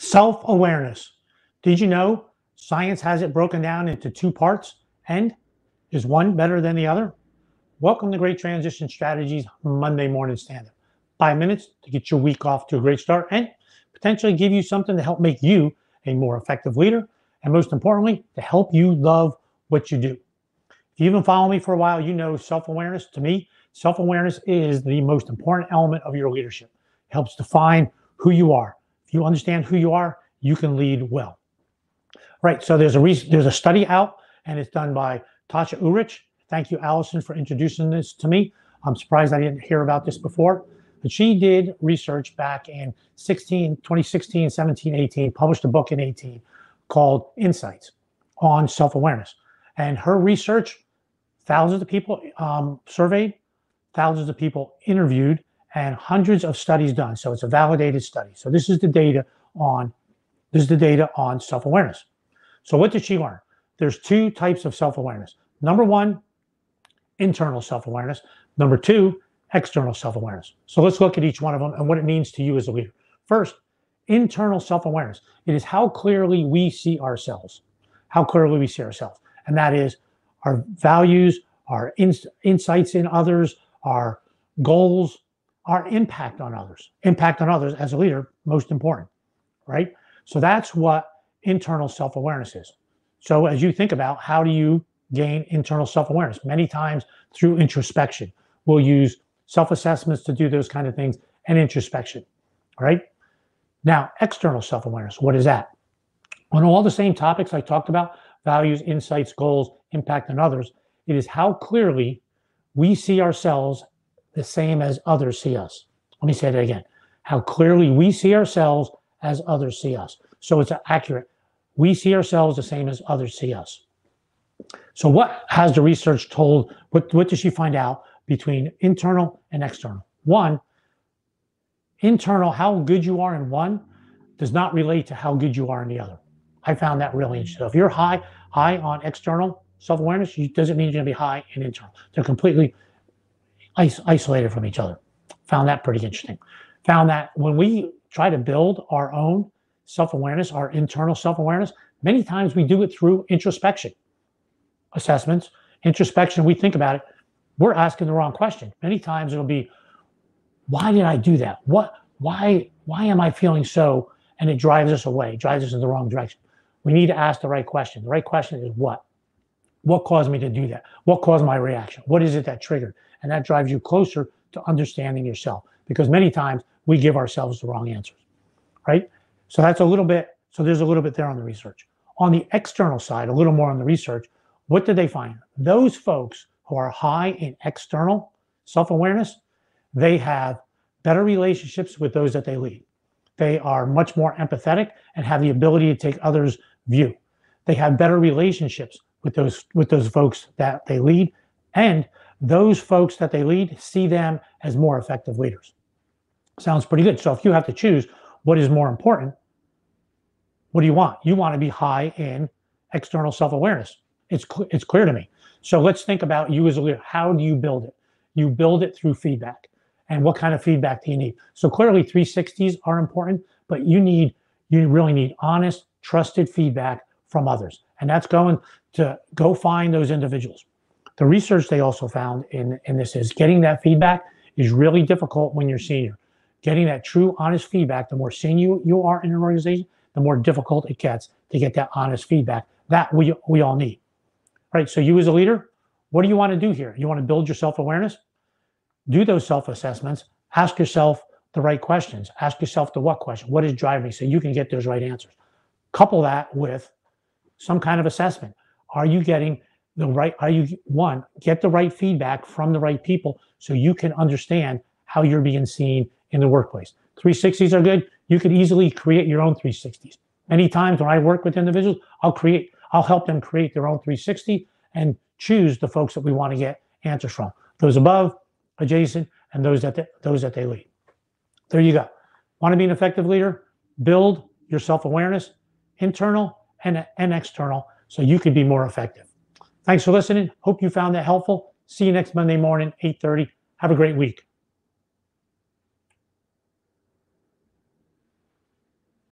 Self-awareness. Did you know science has it broken down into two parts? And is one better than the other? Welcome to Great Transition Strategies Monday Morning Stand-Up. 5 minutes to get your week off to a great start and potentially give you something to help make you a more effective leader, and most importantly, to help you love what you do. If you've been following me for a while, you know self-awareness. To me, self-awareness is the most important element of your leadership. It helps define who you are. If you understand who you are, you can lead well. Right, so there's a study out, and it's done by Tasha Eurich. Thank you, Allison, for introducing this to me. I'm surprised I didn't hear about this before. But she did research back in 2016, 17, 18, published a book in 18 called Insights on Self-Awareness. And her research, thousands of people surveyed, thousands of people interviewed, and hundreds of studies done. So it's a validated study. So this is the data on self-awareness. So what did she learn? There's two types of self-awareness. Number one, internal self-awareness. Number two, external self-awareness. So let's look at each one of them and what it means to you as a leader. First, internal self-awareness. It is how clearly we see ourselves. How clearly we see ourselves. And that is our values, our insights in others, our goals, our impact on others. Impact on others as a leader, most important, right? So that's what internal self-awareness is. So as you think about how do you gain internal self-awareness, many times through introspection. We'll use self-assessments to do those kind of things and introspection, right? Now, external self-awareness, what is that? On all the same topics I talked about, values, insights, goals, impact on others, it is how clearly we see ourselves the same as others see us. Let me say that again. How clearly we see ourselves as others see us. So it's accurate. We see ourselves the same as others see us. So what has the research told? What did she find out between internal and external? One, internal, how good you are in one does not relate to how good you are in the other. I found that really interesting. So if you're high on external self-awareness, it doesn't mean you're going to be high in internal. They're completely isolated from each other. Found that pretty interesting. Found that when we try to build our own self-awareness, our internal self-awareness, many times we do it through introspection assessments. Introspection, we think about it, we're asking the wrong question. Many times it'll be, why did I do that? Why am I feeling so? And it drives us away, drives us in the wrong direction. We need to ask the right question. The right question is what? What caused me to do that? What caused my reaction? What is it that triggered? And that drives you closer to understanding yourself, because many times we give ourselves the wrong answers, right? So that's a little bit, so there's a little bit there on the research. On the external side, a little more on the research, what did they find? Those folks who are high in external self-awareness, they have better relationships with those that they lead. They are much more empathetic and have the ability to take others' view. They have better relationships with those folks that they lead, and those folks that they lead see them as more effective leaders. Sounds pretty good. So if you have to choose what is more important, what do you want? You want to be high in external self-awareness. It's clear to me. So let's think about you as a leader. How do you build it? You build it through feedback. And what kind of feedback do you need? So clearly 360s are important, but you really need honest, trusted feedback from others. And that's going to go find those individuals. The research they also found in this is getting that feedback is really difficult when you're senior. Getting that true, honest feedback, the more senior you are in an organization, the more difficult it gets to get that honest feedback that we all need. Right, so you as a leader, what do you want to do here? You want to build your self-awareness? Do those self-assessments. Ask yourself the right questions. Ask yourself the what question. What is driving me? So you can get those right answers. Couple that with some kind of assessment. Are you getting the right, get the right feedback from the right people so you can understand how you're being seen in the workplace. 360s are good. You could easily create your own 360s. Many times when I work with individuals, I'll help them create their own 360 and choose the folks that we want to get answers from. Those above, adjacent, and those that they lead. There you go. Want to be an effective leader? Build your self-awareness, internal and external, so you can be more effective. Thanks for listening. Hope you found that helpful. See you next Monday morning, 8:30. Have a great week.